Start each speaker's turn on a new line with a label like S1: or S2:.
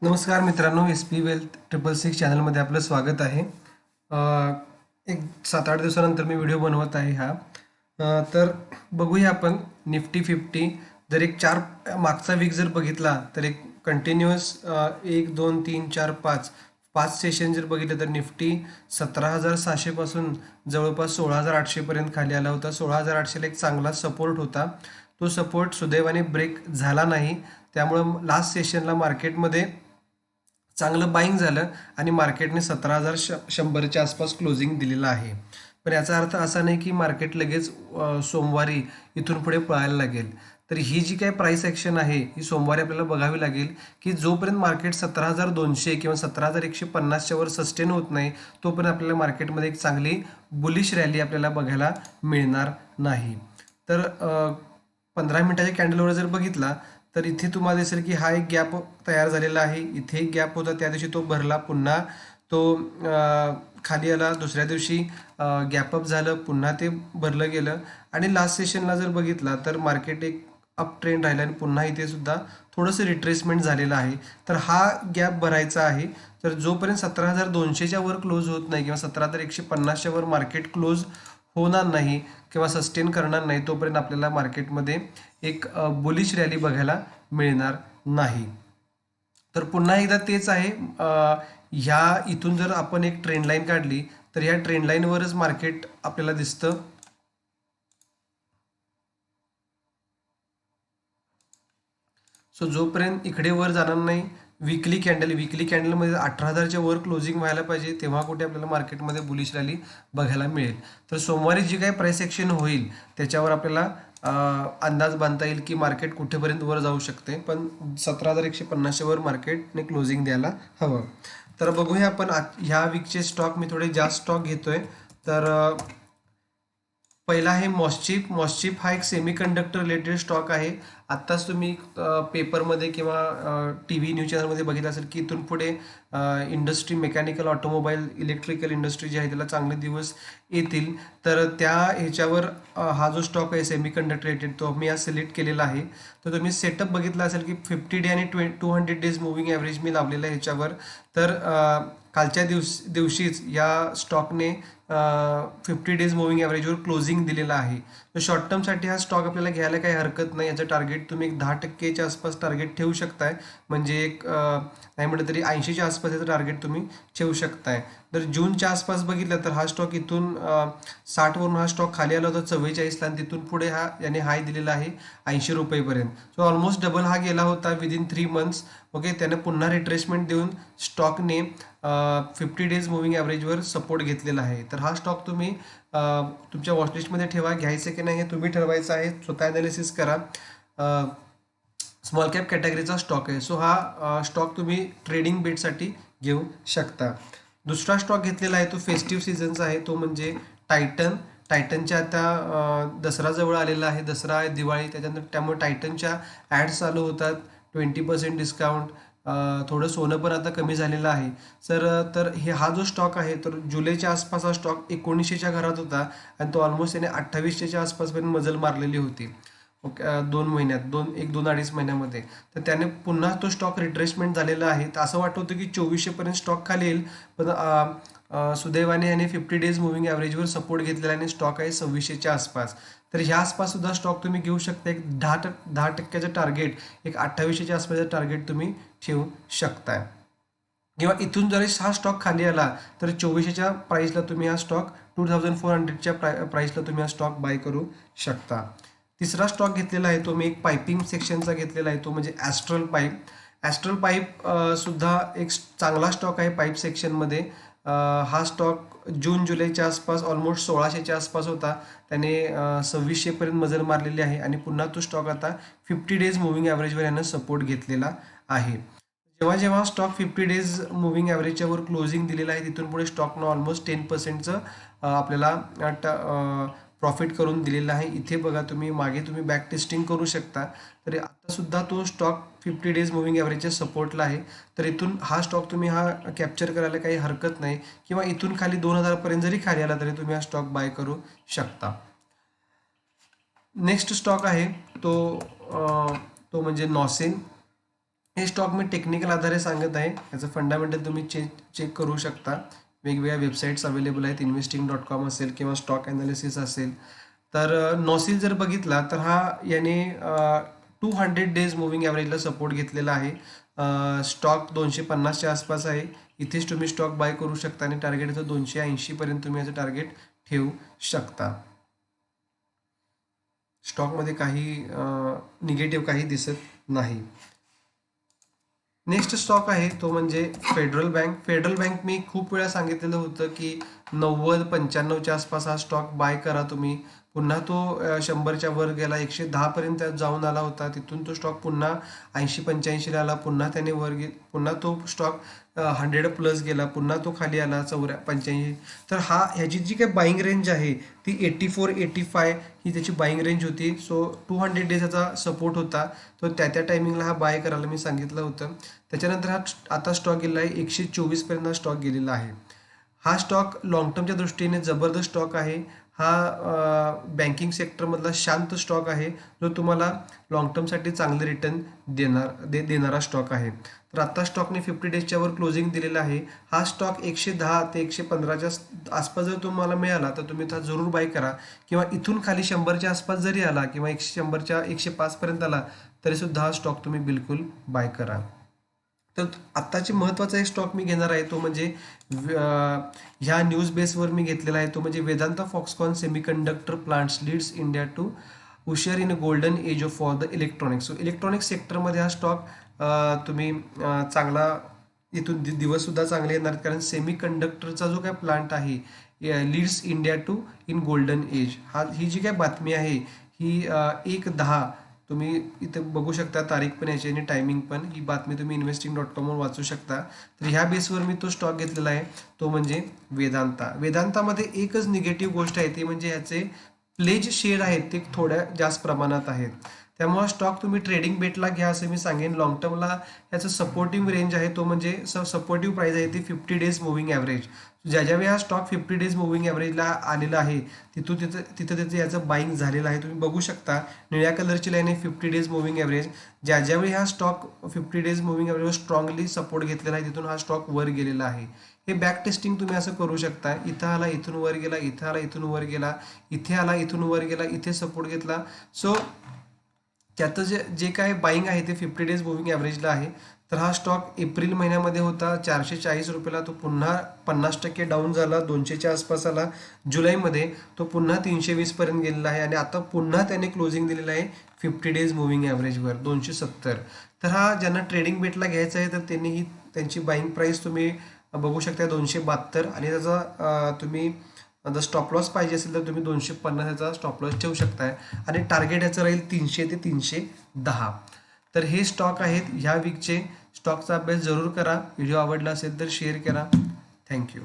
S1: नमस्कार मित्रांनो, S P wealth 666 चॅनलमध्ये आपलं स्वागत आहे. एक 7-8 दिवसानंतर मी व्हिडिओ बनवत आहे हा. तर बघूया आपण निफ्टी 50 जर एक मागचा वीक जर बघितला तर एक कंटिन्युअस 1 2 3 4 5 सेशन जर बघितलं तर निफ्टी 17,700 पासून जवळपास 16,800 पर्यंत खाली आला होता. 16,800 ला एक चांगला सपोर्ट होता. तो सपोर्ट सुदैवाने ब्रेक झाला नाही. त्यामुळं लास्ट सेशनला मार्केटमध्ये चांगलं बाईंग झालं आणि मार्केटने 17,100च्या आसपास क्लोजिंग दिलेलं आहे. पण याचा अर्थ असा नाही की मार्केट लगेच सोमवारी इथून पुढे पळायला लागेल. तर ही जी काही प्राइस ॲक्शन आहे ही सोमवारी आपल्याला बघावी लागेल, की जोपर्यंत मार्केट 17,200 किंवा 17,150च्या वर सस्टेन होत नाही तोपर्यंत आपल्याला मार्केटमध्ये एक चांगली बुलिश रॅली आपल्याला बघायला मिळणार नाही. तर 15 मिनिटाच्या कॅन्डलवर जर बघितला तर इथे तुम्हाला दिसेल की हा एक गॅप तयार झालेला आहे. इथे एक गॅप होता, त्या दिवशी तो भरला, पुन्हा तो खाली आला, दुसऱ्या दिवशी गॅप अप झालं, पुन्हा ते भरलं गेलं आणि लास्ट सेशनला जर बघितला तर मार्केट एक अप ट्रेंड राहिला आणि पुन्हा इथे सुद्धा थोडंसं रिट्रेसमेंट झालेलं आहे. तर हा गॅप भरायचा आहे. तर जोपर्यंत 17,200च्या वर क्लोज होत नाही किंवा 17,150च्या वर मार्केट क्लोज होणार नाही किंवा सस्टेन करणार नाही तोपर्यंत आपल्याला मार्केटमध्ये एक बुलिश रॅली बघायला मिळणार नाही. तर पुन्हा एकदा तेच आहे, ह्या इथून जर आपण एक ट्रेंड लाईन काढली तर ह्या ट्रेंड लाईनवरच मार्केट आपल्याला दिसतं. सो जोपर्यंत इकडे वर जाणार नाही, विकली कॅन्डलमध्ये 18,000च्या वर क्लोजिंग व्हायला पाहिजे, तेव्हा कुठे आपल्याला मार्केटमध्ये बुलिश रॅली बघायला मिळेल. तर सोमवारी जी काही प्राइस ॲक्शन होईल त्याच्यावर आपल्याला अंदाज बांधता येईल की मार्केट कुठेपर्यंत वर जाऊ शकते. पण 17,150च्या वर मार्केटने क्लोजिंग द्यायला हवं. तर बघूया आपण ह्या वीकचे स्टॉक मी थोडे जास्त स्टॉक घेतोय. तर पहिला आहे मॉसचिप हा एक सेमीकंडक्टर रिलेटेड स्टॉक आहे. आत्ताच तुम्ही पेपरमध्ये किंवा टी व्ही न्यूज चॅनलमध्ये बघितलं असेल की इथून पुढे industry mechanical automobile electrical industry जी आहे त्याला चांगले दिवस येतील. तर त्या ह्याच्यावर हा जो स्टॉक आहे सेमीकंडक्टर रिलेटेड तो मी आज सिलेक्ट केलेला आहे. तर तुम्ही सेटअप बघितला असेल की 50 डे आणि 200 डेज मुव्हिंग ॲव्हरेज मी लावलेलं आहे ह्याच्यावर. तर कालच्या दिवशीच या स्टॉकने 50 डेज मुव्हिंग ॲव्हरेजवर क्लोजिंग दिलेला आहे. तर शॉर्ट टर्मसाठी हा स्टॉक आपल्याला घ्यायला काही हरकत नाही. याचं टार्गेट तुम्ही एक 10%च्या आसपास टार्गेट ठेवू शकताय. म्हणजे एक नाही म्हटलं तरी 80च्या आसपास याचं टार्गेट तुम्ही ठेवू शकताय. तर जूनच्या आसपास बघितलं तर हा स्टॉक इथून 60वरून हा स्टॉक खाली आला होता 44ला आणि तिथून पुढे हा याने हाय दिलेला आहे 80 रुपयेपर्यंत. सो ऑलमोस्ट डबल हा गेला होता विदिन 3 मंथ्स. ओके, त्याने पुन्हा रिट्रेसमेंट देऊन स्टॉकने 50 डेज मुव्हिंग ॲव्हरेजवर सपोर्ट घेतलेला आहे. तर हा स्टॉक तुम्ही तुमच्या वॉचलिस्टमध्ये ठेवा. घ्यायचं की नाही हे तुम्ही ठरवायचं आहे. स्वतः ॲनालिसिस करा. स्मॉल कॅप कॅटेगरीचा स्टॉक आहे. सो हा स्टॉक तुम्ही ट्रेडिंग बेटसाठी घेऊ शकता. दुसरा स्टॉक घेतलेला आहे तो फेस्टिव्ह सीझनचा आहे, तो म्हणजे टायटनच्या आता दसरा जवळ आलेला आहे. दसरा आहे, दिवाळी, त्याच्यानंतर त्यामुळे टायटनच्या ॲड्स चालू होतात. 20% डिस्काउंट. थोडं सोनं पण आता कमी झालेलं आहे. तर हा जो स्टॉक आहे तर जुलैच्या आसपास हा स्टॉक 1900च्या घरात होता आणि तो ऑलमोस्ट त्याने 2800च्या आसपासपर्यंत मजल मारलेली होती. ओके, 2 महिन्यात 2-2.5 महिन्यामध्ये. तर त्याने पुन्हा तो स्टॉक रिट्रेसमेंट झालेला आहे. तर असं वाटत होतं की 2400पर्यंत स्टॉक खाली येईल, पण सुदैवाने याने 50 डेज मुव्हिंग ॲव्हरेजवर सपोर्ट घेतलेला आणि स्टॉक आहे 2600च्या आसपास. तर ह्या आसपास सुद्धा स्टॉक तुम्ही घेऊ शकता. एक 10% टार्गेट, एक 2800च्या आसपासचं टार्गेट तुम्ही ठेवू शकताय. किंवा इथून जरी हा स्टॉक खाली आला तर 2400च्या प्राईसला तुम्ही हा स्टॉक 2400च्या प्राईसला तुम्ही हा स्टॉक बाय करू शकता. तिसरा स्टॉक घेतलेला आहे तो मी एक पायपिंग सेक्शनचा घेतलेला आहे, तो म्हणजे ॲस्ट्रल पाईप. ॲस्ट्रल पाईप सुद्धा एक चांगला स्टॉक आहे पाईप सेक्शनमध्ये. हा स्टॉक जून जुलैच्या आसपास ऑलमोस्ट 1600च्या आसपास होता. त्याने 2600पर्यंत मजल मारलेली आहे आणि पुन्हा तो स्टॉक आता 50 डेज मुव्हिंग ॲव्हरेजवर यानं सपोर्ट घेतलेला आहे. जेव्हा जेव्हा स्टॉक 50 डेज मुव्हिंग ॲव्हरेजच्या वर क्लोजिंग दिलेला आहे तिथून पुढे स्टॉकनं ऑलमोस्ट 10%चं आपल्याला प्रॉफिट करून दिलेलं आहे. इथे बघा तुम्ही मागे तुम्ही बॅक टेस्टिंग करू शकता. तर आत्तासुद्धा तो स्टॉक 50 डेज मुव्हिंग ॲव्हरेजच्या सपोर्टला आहे. तर इथून हा स्टॉक तुम्ही हा कॅप्चर करायला काही हरकत नाही किंवा इथून खाली 2000पर्यंत जरी खाली आला तरी तुम्ही हा स्टॉक बाय करू शकता. नेक्स्ट स्टॉक आहे तो तो म्हणजे नॉसिन. हे स्टॉक मी टेक्निकल आधारे सांगत आहे, याचं फंडामेंटल तुम्ही चेक करू शकता. वेगवेगळ्या वेबसाईट्स अवेलेबल आहेत, investing.com असेल किंवा स्टॉक ॲनालिसिस असेल. तर नॉसिल जर बघितला तर हा याने 200 डेज मुव्हिंग ॲव्हरेजला सपोर्ट घेतलेला आहे. स्टॉक 250च्या आसपास आहे. इथेच तुम्ही स्टॉक बाय करू शकता आणि टार्गेट याचं 280 पर्यंत तुम्ही याचं टार्गेट ठेवू शकता. स्टॉकमध्ये काही निगेटिव्ह काही दिसत नाही. नेक्स्ट स्टॉक आहे तो म्हणजे फेडरल बँक. फेडरल बँक मी खूप वेळा सांगितलेलं होतं की 90-95च्या आसपास हा स्टॉक बाय करा तुम्ही. पुन्हा तो 100च्या वर गेला, 110 पर्यंत जाऊन आला होता. तिथून तो स्टॉक पुन्हा 80-85ला आला, पुन्हा त्याने पुन्हा तो स्टॉक 100 प्लस गेला, पुन्हा तो खाली आला 85. तर ह्याची जी काही बाईंग रेंज आहे ती 84-85 ही त्याची बाईंग रेंज होती. सो 200 डेज याचा सपोर्ट होता. तो त्या टायमिंगला हा बाय करायला मी सांगितलं होतं. त्याच्यानंतर आता स्टॉक गेलेला आहे 124 पर्यंत हा स्टॉक गेलेला आहे. हा स्टॉक लॉंग टर्मच्या दृष्टीने जबरदस्त स्टॉक आहे. हा बँकिंग सेक्टरमधला शांत स्टॉक आहे, जो तुम्हाला लॉंग टर्मसाठी चांगले रिटर्न देणारा स्टॉक आहे. तर आता स्टॉकने 50 डेजच्या वर क्लोजिंग दिलेलं आहे. हा स्टॉक 110 ते 115च्या आसपास जर तुम्हाला मिळाला तर तुम्ही हा जरूर बाय करा, किंवा इथून खाली 100च्या आसपास जरी आला किंवा 100च्या 105 पर्यंत आला तरी सुद्धा हा स्टॉक तुम्ही बिलकुल बाय करा. तर आत्ताची महत्त्वाचा एक स्टॉक मी घेणार आहे तो म्हणजे ह्या न्यूज बेसवर मी घेतलेला आहे, तो म्हणजे Vedanta Foxconn semiconductor plants leads India to usher in golden age of for the electronics. So electronics सेक्टरमध्ये हा स्टॉक तुम्ही चांगला इथून दिवससुद्धा चांगले येणार, कारण सेमीकंडक्टरचा जो काय प्लांट आहे leads India to in golden age, ही जी काय बातमी आहे ही 1/10 तुम्ही इथे बघू शकता, तारीख पण याची आणि टायमिंग पण. ही बातमी तुम्ही investing.com वर वाचू शकता. तर ह्या बेसवर मी तो स्टॉक घेतलेला आहे, तो म्हणजे वेदांता. वेदांतामध्ये एकच निगेटिव्ह गोष्ट आहे, ती म्हणजे ह्याचे प्लेज शेअर आहेत ते थोड्या जास्त प्रमाणात आहेत. त्यामुळे स्टॉक तुम्ही ट्रेडिंग बेटला घ्या असं मी सांगेन. लॉंग टर्मला याचं सपोर्टिव्ह रेंज आहे, तो म्हणजे सपोर्टिव्ह प्राईस आहे ती 50 डेज मुव्हिंग ॲव्हरेज. ज्यावेळी हा स्टॉक 50 डेज मुव्हिंग ॲव्हरेजला आलेला आहे तिथं त्याचं याचं बाईंग झालेलं आहे. तुम्ही बघू शकता निळ्या कलरची लाईन आहे 50 डेज मुव्हिंग ॲव्हरेज. ज्यावेळी हा स्टॉक 50 डेज मुव्हिंग ॲव्हरेजवर स्ट्रॉंगली सपोर्ट घेतलेला आहे तिथून हा स्टॉक वर गेलेला आहे. हे बॅक टेस्टिंग तुम्ही असं करू शकता. इथं आला, इथून वर गेला, इथं आला, इथून वर गेला, इथे आला, इथून वर गेला, इथे सपोर्ट घेतला. सो त्याचं जे काय बाईंग आहे ते 50 डेज मुव्हिंग ॲव्हरेजला आहे. तर हा स्टॉक एप्रिल महिन्यामध्ये होता 440 रुपयाला, तो पुन्हा 50% डाऊन झाला, 200च्या आसपास आला. जुलैमध्ये तो पुन्हा 320 पर्यंत गेलेला आहे आणि आता पुन्हा त्याने क्लोजिंग दिलेलं आहे 50 डेज मुव्हिंग ॲव्हरेजवर 270. तर हा ज्यांना ट्रेडिंग बेटला घ्यायचा आहे तर त्यांनी त्यांची बाईंग प्राईस तुम्ही बघू शकता 272, आणि त्याचा तुम्ही जर स्टॉप लॉस पाहिजे असेल तर तुम्ही 250 याचा स्टॉप लॉस ठेवू शकताय, आणि टार्गेट याचं राहील 300 ते 310. तर हे स्टॉक आहेत ह्या वीकचे. स्टॉकचा अभ्यास जरूर करा. व्हिडिओ आवडला असेल तर शेअर करा. थँक्यू.